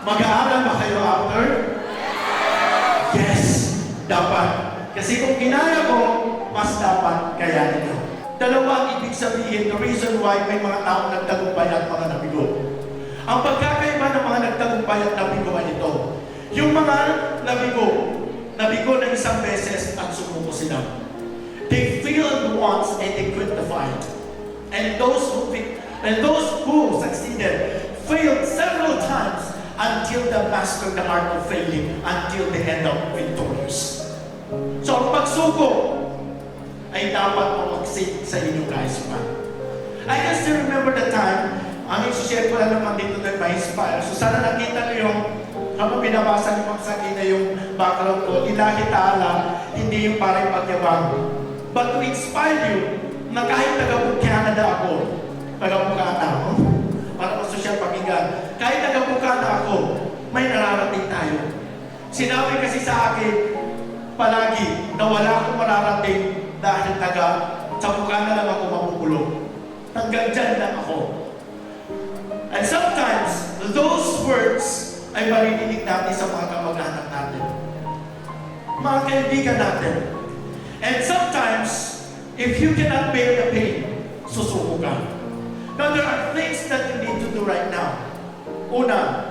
Mag-aaral ba kayo after? Yes, dapat. Kasi kung kinaya ko, mas dapat kayanin nyo. Dalawa ang ibig sabihin, the reason why may mga taong nagtagumpay at mga nabigo. Ang pagkakaiba ng mga nagtagumpay at nabigo ay ito. Yung mga nabigo ng isang beses at sumuko sila. They failed once and they quit the fight. And those who succeeded failed several times until they mastered the art of failing, until they end up victorious. So ang pagsuko ay dapat mamagsig sa inyong kaisipan. I can still remember the time, ang isushare ko lang naman dito na ma-inspire. So sana nakita niyo yung, habang binabasa niyo magsakita yung background ko, ilahi ta'ala, hindi yung parang pagyabang. But to inspire you, na kahit taga-Canada ako, taga-Bukana, para masosyal pakinggan, kahit taga-Bukana ako, may nararating tayo. Sinabi kasi sa akin, palagi, na wala akong mararating dahil sa Bukana lang ako mapukulong. Hanggang dyan lang ako. And sometimes, those words ay maririnig natin sa mga kamag-anak natin. Mga kaibigan natin. And sometimes, if you cannot bear the pain, susuko ka. Now, there are things that you need to do right now. Una,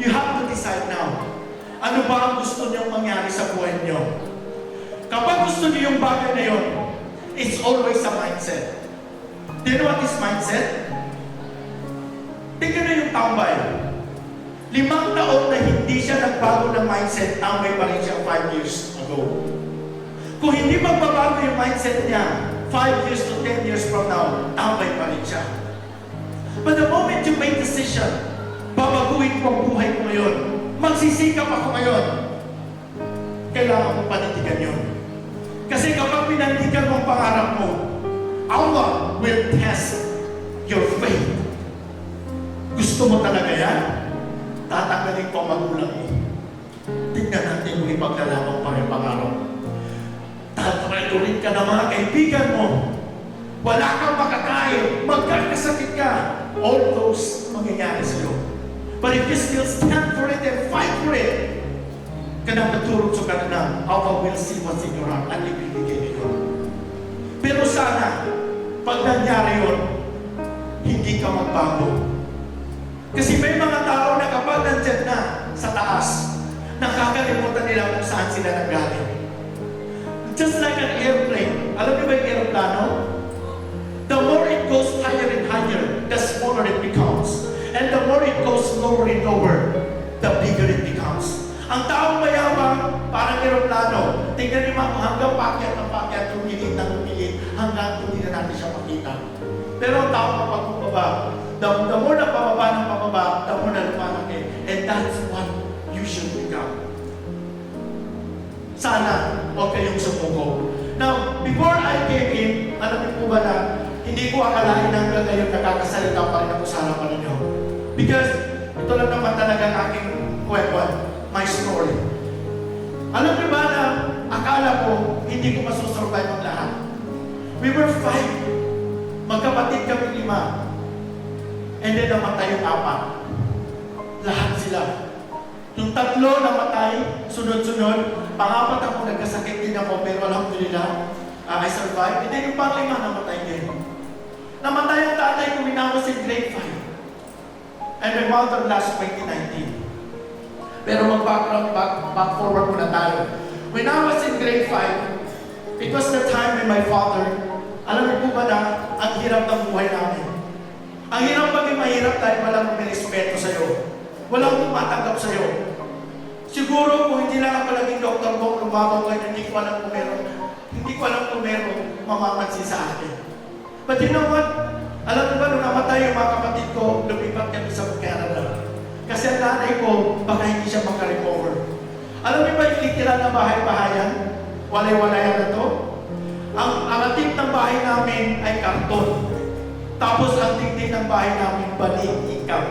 you have to decide now. Ano ba ang gusto niyong mangyari sa buhay niyo? Kapag gusto niyo yung bagay na yun, it's always a mindset. Do you know what is mindset? Tingnan na yung tambay. 5 taon na hindi siya nagbago ng mindset, tambay pa rin siya 5 years ago. Kung hindi magbabago yung mindset niya, 5 years to 10 years from now, tambay pa rin siya. But the moment you make decision, babaguhin ko ang buhay ko ngayon, magsisikap ako ngayon, kailangan mo panindigan yun. Kasi kapag pinandigan mo ang pangarap mo, Allah will test your faith. Gusto mo talaga yan? Tatanggalin ko ang magulang mo. Tignan natin kung ipaglalabang pa rin pangarap. Tatanggalin ka ng mga kaibigan mo. Wala kang makakain. Magkakasakit ka. All those mangyayari sa'yo. But if you still stand for it and fight for it, kanang naturog sa kanina, Allah will see what's in your heart at ibibigay nito. Pero sana, pag nangyari yun, hindi ka magbago. Kasi may mga tao na kapag nandyan na sa taas, nakakalimutan nila kung saan sila nanggaling. Just like an airplane. Alam niyo ba yung aeroplano? The more it goes higher and higher, the smaller it becomes. And the more it goes lower and lower, the bigger it becomes. Ang taong mayabang, parang aeroplano, tingnan niyo hanggang pakyat ng pakyat, tumilit na tumilit, hanggang hindi na natin siya makita. Pero ang taong kapag bumaba, the more na pababa ng pababa, the more na lumalaki. And that's what you should become. Sana, huwag kayong sumuko. Now, before I came in, alam niyo po ba na hindi ko akalain na hanggang ngayon nakakasalita pa rin ako sa harapan ninyo. Because ito lang naman talaga ang aking kwento, my story. Alam niyo ba na akala ko hindi ko masusurvive ang lahat. We were 5. Magkapatid kami 5. And then namatay yung 4. Lahat sila. Yung 3 namatay, sunod-sunod. Pang-4 ako nagkasakit din ako, pero alhamdulillah, I survived. And then yung pang-5 namatay din. Namatay ang tatay ko when I was in grade 5. And my mother last 2019. Pero back forward muna tayo. When I was in grade 5, it was the time when my father, alam niyo po ba na ang hirap ng buhay namin? Ang hirap maging mahirap dahil walang may respeto sa'yo. Walang tumatanggap sa'yo. Siguro kung hindi lang ako naging doktor ko, lumabaw kayo, hindi ko alam kung meron mamamansin sa akin. But you know what? Alam mo ba, nung namatay yung mga kapatid ko, lumipat kami sa Canada. Kasi ang nanay ko, baka hindi siya makarecover. Alam mo ba yung literal na bahay-bahayan? Walay-walayan na to? Ang atip ng bahay namin ay karton. Tapos ang tingting ng bahay namin, baling ikaw.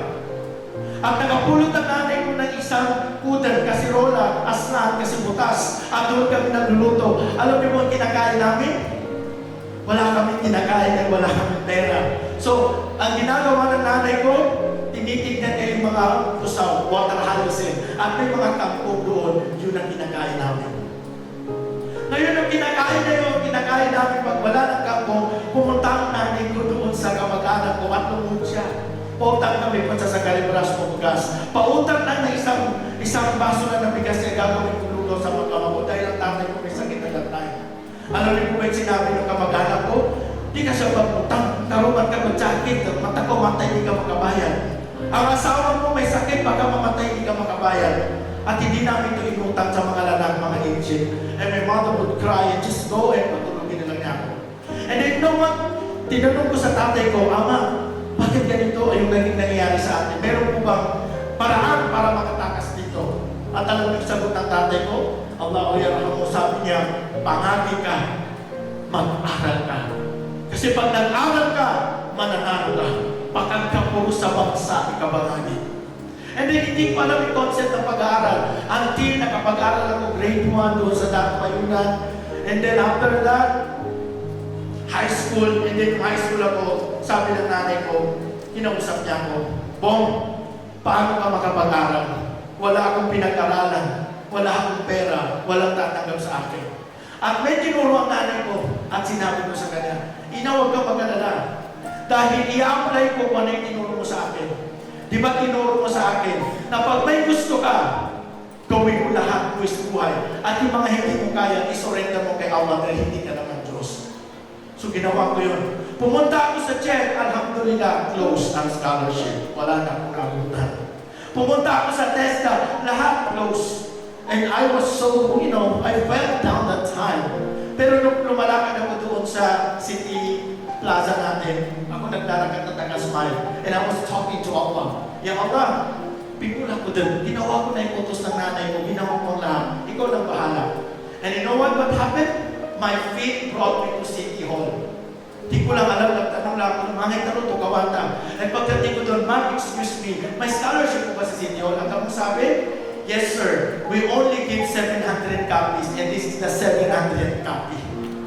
Ang nagapulot ng nanay ko ng isang kuder, kasirola, aslan, kasi butas. At doon kami nagluluto. Alam niyo mo ang kinakain namin? Wala kami kinakain at wala kami pera. So, ang ginagawa ng nanay ko, tinitignan niya yung mga pusaw, water hyacinth, at may mga kangkong doon, yun ang kinakain namin. Ngayon ang kinakain na yun, kinakain namin pag wala ng kangkong, pumunta ang nanay ko doon sa kamag-anak ko at lumod siya. Pautang kami pa sa kalibras mo bugas. Pautang lang na isang baso na ng bigas niya gagawin ko luto sa mga kamako dahil ang tatay ko may sakit na gatay. Alam niyo po ba yung sinabi ng kamag-anak ko? Di ka siya magutang, karuman ka mag-sakit, mata ko matay, di ka makabayan. Ang asawa mo may sakit, baka mamatay, di ka makabayan. At hindi namin ito inutang sa mga lalaki, mga agent. And my mother would cry and just go and patulogin na lang niya ako. And then, you know what? Tinanong ko sa tatay ko, Ama, bakit ganito ay yung naging nangyayari sa atin? Meron po bang paraan para makatakas dito? At alam mo yung sagot ng tatay ko? Allahu yarhamu, sabi niya, pangagi ka, mag-aral ka. Kasi pag nag-aral ka, mananalo ka. Pagkat ka puro sa bansa, ikabangagi. And then, hindi ko alam yung concept ng pag-aaral. Until nakapag-aaral ako grade 1 doon sa Dakmayunan. And then after that, high school. And then high school ako, sabi ng nanay ko, kinausap niya ako, Bong, paano ka makapag-aral? Wala akong pinag-aralan. Wala akong pera. Walang tatanggap sa akin. At may tinuro ang nanay ko at sinabi ko sa kanya, Ina, huwag ka mag-alala. Dahil i-apply ko kung ano yung tinuro mo sa akin. Di ba tinuro mo sa akin na pag may gusto ka, gawin mo lahat mo sa buhay. At yung mga hindi mo kaya, isurrender mo kay Allah dahil hindi ka naman Diyos. So ginawa ko yun. Pumunta ako sa Czech, alhamdulillah, close ang scholarship. Wala na akong nabutan. Pumunta ako sa TESDA, lahat close. And I was so, I felt down that time. Pero nung lumalakad ako doon sa city plaza natin, ako naglalakad na taga-smile. And I was talking to Allah. Ya Allah, pinula ko din. Ginawa ko na yung utos ng nanay ko. Ginawa ko lahat. Ikaw lang bahala. And you know what happened? My faith brought me to City Hall. Di ko lang alam, nagtanong lang ako, mga tanong to, kawata. And pagdating ko doon, Ma'am, excuse me, may scholarship ko ba sa City Hall? Ang kamong sabi, yes sir, we only give 700 copies and this is the 700 copy.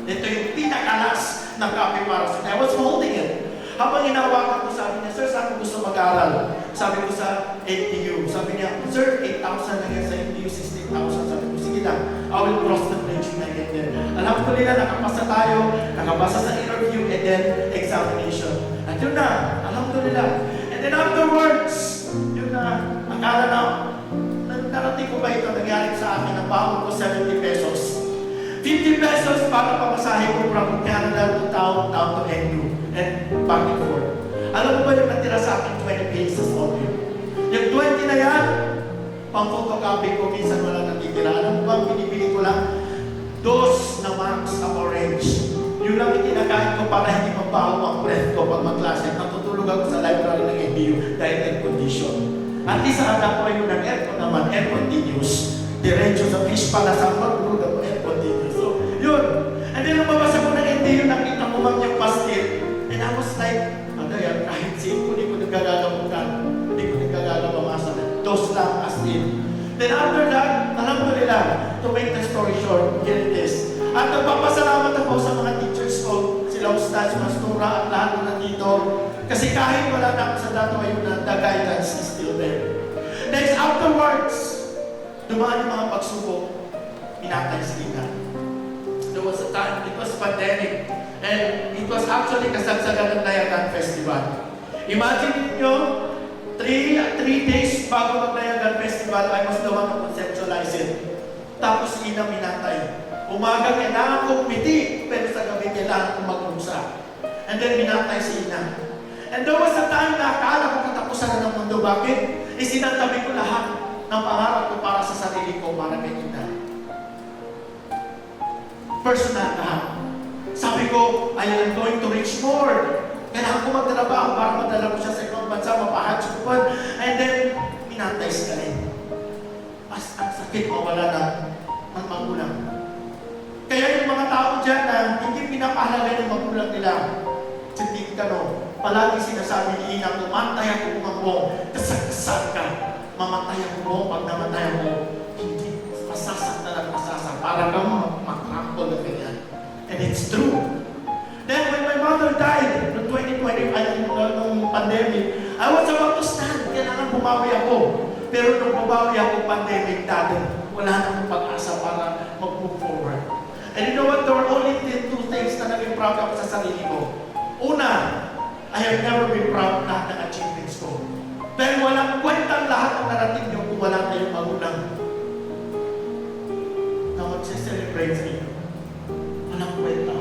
Ito yung pinakalas na copy para sa I was holding it. Habang inawakan ko, sabi niya, sir, saan ko gusto mag-aaral? Sabi ko sa NTU. Sabi niya, sir, 8,000 na yan sa NTU, 16,000. Sabi ko, sige lang, I will cross the bridge when I get there. Alam ko nila, nakapasa tayo, nakapasa sa interview, and then examination. At yun na, alhamdulillah. And then afterwards, yun na, akala na, narating ko ba ito, nangyari sa akin, ang baon ko 70 pesos. 50 pesos para pamasahe ko from Canada to town to NU and back and forth. Alam mo ba yung natira sa akin 20 pesos only? Yung 20 na yan, pang-photocopy ko, minsan walang natitira. Alam mo ba, binibili ko lang dos na marks ng orange. Yun lang itinakain ko para hindi mabaho ang breath ko pag mag-klase. Natutulog ako sa library ng MBU dahil air condition. At least sa anak ko yung nag-aircon naman, air continuous. Diretso sa fish pala sa pag-brood ako, air continuous. So, yun. And then, lumabas ako ng MBU, nakita ko mang yung pastil. And I was like, ano yan, kahit sin ko, hindi ko nagagagamutan. Hindi ko nagagagawamasa. Dos lang as in. Then after that, alhamdulillah, to make the story short, here it is. At nagpapasalamat ako sa mga teachers ko, sila Ustaz, Mastura, at lahat na nandito. Kasi kahit wala na ako sa dato ngayon, the guidance is still there. Next, afterwards, dumaan yung mga pagsubok, pinatay sila. There was a time, it was pandemic, and it was actually kasagsagan ng Nayagan Festival. Imagine niyo, 3 days bago mag-Nayagan Festival, I was the one to conceptualize it. Tapos ina minatay. Umaga kailangan kong piti, pero sa gabi kailangan kong mag-umsa. And then minatay si ina. And there was a time na akala ko katapusan na ng mundo. Bakit? Isinantabi ko lahat ng pangarap ko para sa sarili ko, para kay ina. Personal lahat. Sabi ko, I am going to reach more. Kailangan ko magtrabaho para madala ko siya sa ibang bansa, mapahadж ko pa. And then, minatay si Kalen. As ang sakit, mawala na ng magulang. Kaya yung mga tao dyan na hindi pinapahalaga yung magulang nila, hindi ka no, palagi sinasabi ni Ina, mamatay ako kumambong, kasagkasag ka. Mamatay ako mo, pag namatay ako, hindi, masasak na lang masasak. Para kang makakol na ganyan. And it's true. Then when my mother died, noong 2020, nung pandemic, I was about to stand. bumawi ako. Pero nung bumawi ako, pandemic dati, wala na akong pag-asa para mag-move forward. And you know what? There were only two things na naging proud ako sa sarili ko. Una, I have never been proud na ng achievements ko. Dahil walang kwentang lahat ng narating nyo kung wala kayong magulang na mag-celebrate sa inyo. Walang kwenta.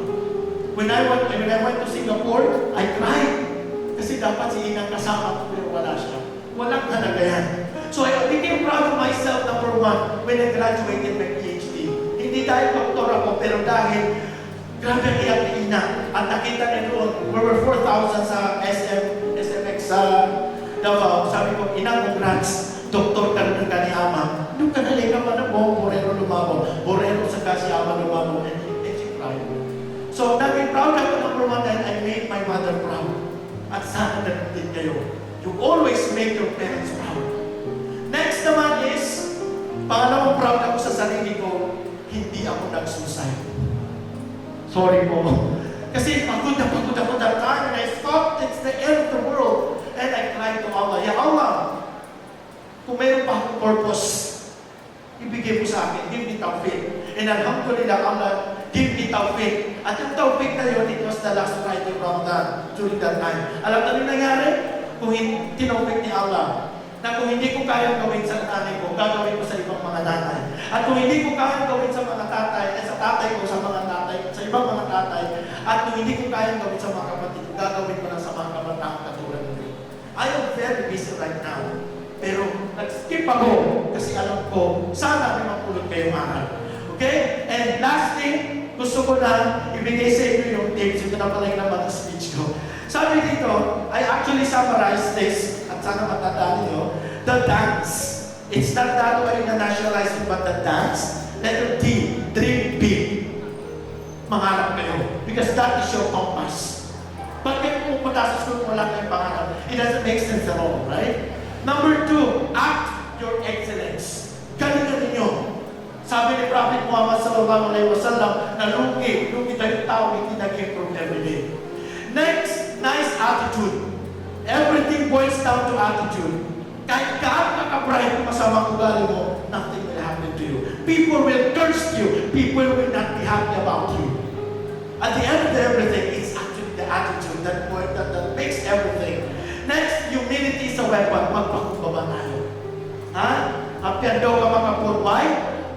When I went to Singapore, I cried. Kasi dapat si Inang kasama ko, pero wala siya. Walang halaga yan. So I became proud of myself, number one, when I graduated my PhD. Hindi dahil doktor ako, pero dahil grabe ang iyak ni Ina. At nakita niya doon, we were 4,000 sa SMX sa Davao. Sabi ko, Ina, congrats. Doktor ka rin ka ni Ama. Doon ka naling naman na mo, Borero lumabo. Borero sa kasi Ama lumabo. And she cried. So, naging proud ako, number one, that I made my mother proud. At sana ganun din kayo. You always make your parents proud. Next naman is, pangalawang proud ako sa sarili ko, hindi ako nag-suicide. Sorry po. Kasi pagod ako that time and I thought it's the end of the world. And I cried to Allah, Ya Allah, kung mayroon pa akong purpose, ibigay mo sa akin, give me tawfiq. And alhamdulillah, Allah, give me tawfiq. At yung tawfiq na yun, it was the last Friday of Ramadan during that time. Alam na yung nangyari? Kung tinawfiq ni Allah, na kung hindi ko kayang gawin sa nanay ko, gagawin ko sa ibang mga nanay. At kung hindi ko kayang gawin sa mga tatay, sa tatay ko, sa mga tatay, sa ibang mga tatay, at kung hindi ko kayang gawin sa mga kapatid ko, gagawin ko lang sa mga kabataan katulad ko. I am very busy right now. Pero nag-skip ako kasi alam ko, sana may mapulot kayong aral. Okay? And last thing, gusto ko lang ibigay sa inyo yung tips. Ito na pala yung naman ang speech ko. Sabi dito, I actually summarized this, at sana matandaan niyo, the dance. It's not that way na nationalizing, but the dance. Letter D, dream big. Mangarap kayo. Because that is your compass. Bakit kung pagkasas ko wala kayong pangarap? It doesn't make sense at all, right? Number 2, act your excellence. Galingan ninyo. Sabi ni Prophet Muhammad sallallahu alaihi wasallam na lugi tayo tao, hindi nag-improve every day. Next, nice attitude. Everything boils down to attitude. Kahit gaano ka-bright kung masamang ugali mo, nothing will happen to you. People will curse you. People will not be happy about you. At the end of everything, it's actually the attitude that makes everything. Next, humility is a weapon. Magpakumbaba tayo. Ha? Hapyan daw ka makapurmay,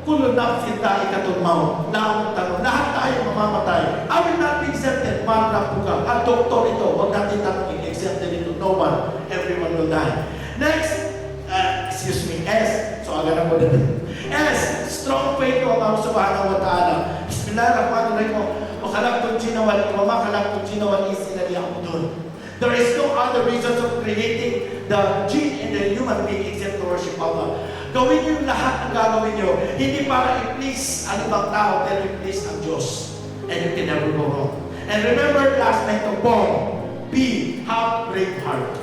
kulun na ikatul maut. Lahat tayo mamamatay. I will not be exempted. Marap po ka. At doktor ito, huwag natin tanongin. Exempted ito. No one. Everyone will die. Next, S. So, agad ako din. S. Strong faith to Allah subhanahu wa ta'ala. Bismillahirrahmanirrahim. Wa khalaqtul jinna wal insa illa liya'budun. There is no other reason of creating the jinn and the human being except to worship Allah. Gawin niyo lahat ng gagawin niyo. Hindi para i-please ang ibang tao, pero i-please ang Diyos. And you can never go wrong. And remember last night of born, have brave heart.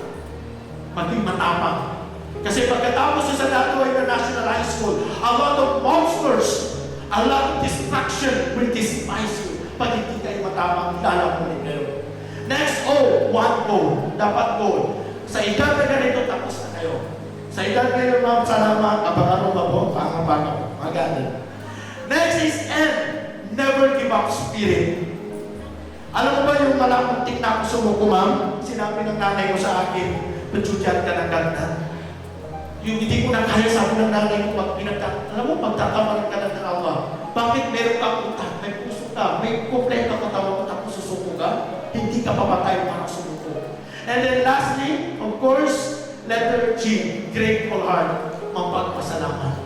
Maging matapang. Kasi pagkatapos sa Dato International High School, a lot of monsters, a lot of distraction will despise you. Pag hindi kayo matapang, lalamunin kayo. Next, one goal. Dapat goal. Sa edad na ganito, tapos na kayo. Sa edad ngayon, ma'am, sana makapangaro ba po? Pangapagaw. Magaling. Next is N. Never give up spirit. Alam mo ba yung malamuntik na ako sumuko, ma'am? Sinabi ng nanay ko sa akin, patsudyat ka ng ganda. Yung hindi ko na kaya, sabi ng nanay ko, alam mo, pagtatamaran ka lang ng Allah. Bakit meron ka utak, may puso ka, may kompleto ka tawag mo, tapos susuko ka? Hindi ka papatay para sumuko. And then lastly, of course, letter G, grateful heart, mapagpasalamat.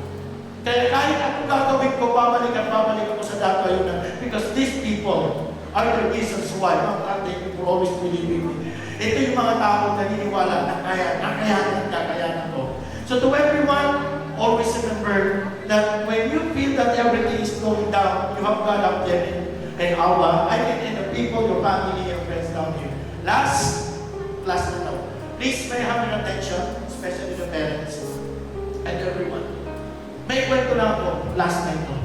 Kaya kahit anong gagawin ko, babalik ako sa Dato Ayunan because these people are the reasons why mga people always believe in me. Ito yung mga taong naniniwala na kakayanan ko. So to everyone, always remember that when you feel that everything is going down, you have God up there and Allah, and the people, your family, your friends down here. Last na now. Please may have your attention, especially the parents and everyone. May kwento lang ako, last night to.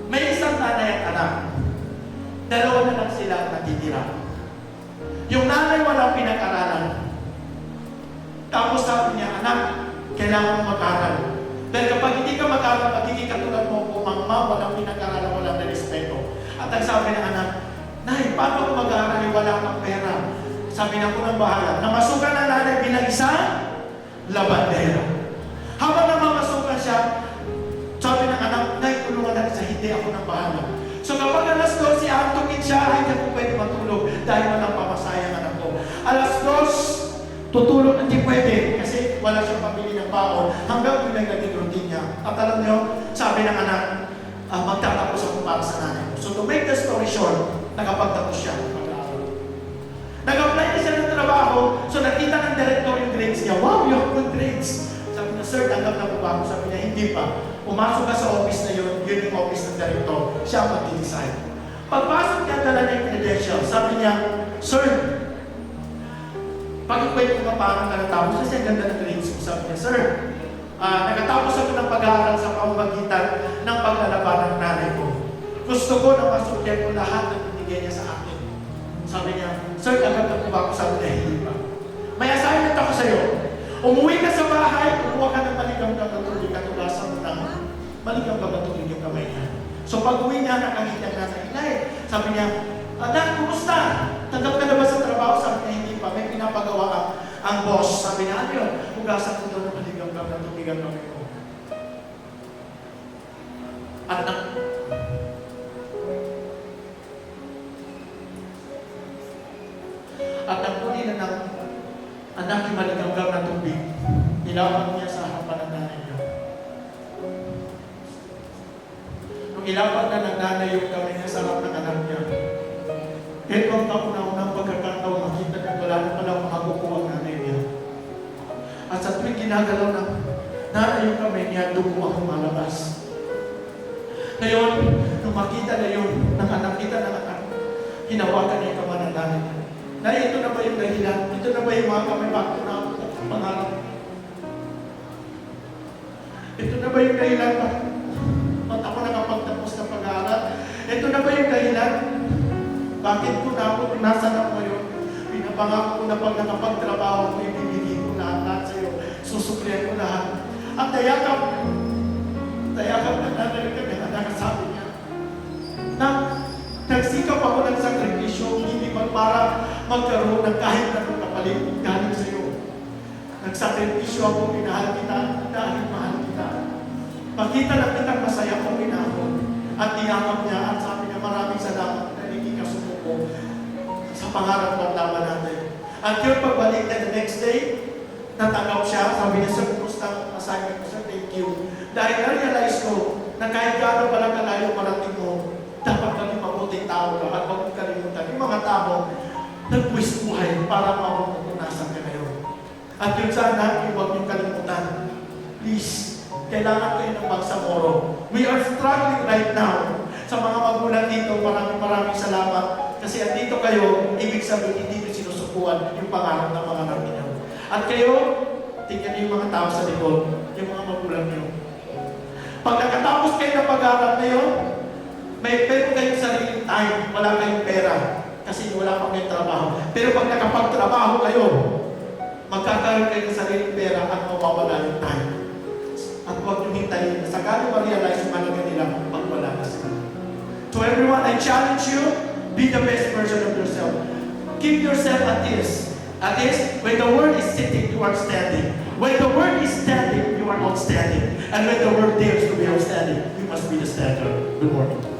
May isang nanay at anak. Dalawa na lang sila natitira. Yung nanay walang pinag-aralan. kailangan mo mag-aral. Dahil kapag hindi ka mag-aral, magiging katulad mo, umangma, walang pinag-aralan, walang respeto. At ang sabi ng anak, Nay, paano ako mag-aaral? Wala kang pera. Sabi na ko ng bahala. Namasukan ng nanay bilang isang labandera. Habang namamasukan siya, sabi ng anak, Nay, tulungan natin sa hindi ako ng bahala. So kapag alas 12, antukin siya, ay hindi ako pwede matulog dahil walang pamasaya ang anak ko. Alas 2, tutulog hindi pwede kasi wala siyang pamili ng baon hanggang yun ay naging routine niya. At alam niyo, sabi ng anak, magtatapos ako para sa nanay ko. So to make the story short, nakapagtapos siya. Nag-apply na siya ng trabaho, so nakita ng director yung grades niya. Wow, you have good grades. Sabi niya, sir, tanggap na po ba ako? Sabi niya, hindi pa. Pumasok ka sa office na yun yung office ng director. Siya ang mag-design. Pagpasok niya, dala niya yung credential. Sabi niya, sir, pag-ikwento ka parang nakatapos kasi ang ganda ng grades mo. Sabi niya, sir, nakatapos ako ng pag-aaral sa pamamagitan ng paglalaban ng nanay ko. Gusto ko na masukyan ko lahat ng binigay niya sa akin. Sabi niya, sir, agad na po ba ako? Sabi niya, hindi pa. May assignment ako sa'yo. Umuwi ka sa bahay, kumuha ka ng maligamgam na tubig at ugasan mo ng maligamgam na tubig yung kamay niya. So pag uwi niya, nakangit niya sa inay. Sabi niya, anak, kumusta? Tanggap ka na ba sa trabaho? Sabi niya, hindi pa. May pinapagawa ang boss. Sabi niya, ano yun? Ugasan ko daw ng maligamgam na tubig ang kamay ko. Anak, at ang kunin na ng anak yung maligamgam na tubig, ilapag niya sa harapan ng nanay niya. Nung ilapag na ng nanay yung kamay niya sa harap ng anak niya, ito ang kauna-unang pagkakataon, makita niya wala na pala makakukuha ang nanay niya. At sa tuwing ginagalaw ng nanay yung kamay niya, dugo ang lumalabas. Ngayon, nung makita na yun, ng anak, kita ng anak, hinawakan niya yung kamay ng nanay niya. Dahil ito na ba yung dahilan? Ito na ba yung mga kamay bago na pangarap? Ito na ba yung dahilan? Ba't ako nakapagtapos ng pag-aaral? Ito na ba yung dahilan? Bakit ko na ako nasa na ko yun? Pinapangako ko na pag nakapagtrabaho ko, ibibigay ko lahat sa'yo. Susuklihan ko lahat. Ang dayakap na nanay kami, nakasabi niya, na nagsikap ako ng sakripisyo, hindi para magkaroon ng kahit anong kapalit galing sa iyo. Nagsakripisyo ako, minahal kita, dahil mahal kita. Makita na kitang masaya ko, minahal. At niyakap niya, at sabi niya, maraming salamat na hindi ka sumuko sa pangarap ng laban natin. At yung pagbalik na the next day, natanggap siya, sabi niya, sir, kumusta ang assignment ko, sir, thank you. Dahil na-realize ko, na kahit gaano pala kalayo parating mo, dapat maging mabuting tao ka at huwag kalimutan. Yung mga tao, nagbuwis buhay para mapupunasan ka ngayon. At yun sana, huwag niyong kalimutan. Please, kailangan kayo ng magsamoro. We are struggling right now. Sa mga magulang dito, maraming salamat. Kasi andito kayo, ibig sabihin, hindi nyo sinusukuan yung pangarap ng mga anak ninyo. At kayo, tingnan niyo yung mga tao sa likod, yung mga magulang niyo. Pag nakatapos kayo ng pag-aaral na yun, may pero kayong sariling time, wala kayong pera kasi wala pa kayong trabaho. Pero pag nakapagtrabaho kayo, magkakaroon kayo ng sariling pera at mawawala yung time. At huwag yung hintayin na sakali ma-realize yung malaga nila pag wala na sila. To everyone, I challenge you, be the best version of yourself. Keep yourself at ease. At ease, when the world is sitting, you are standing. When the world is standing, you are outstanding. And when the world dares to be outstanding, you must be the standard. Good morning.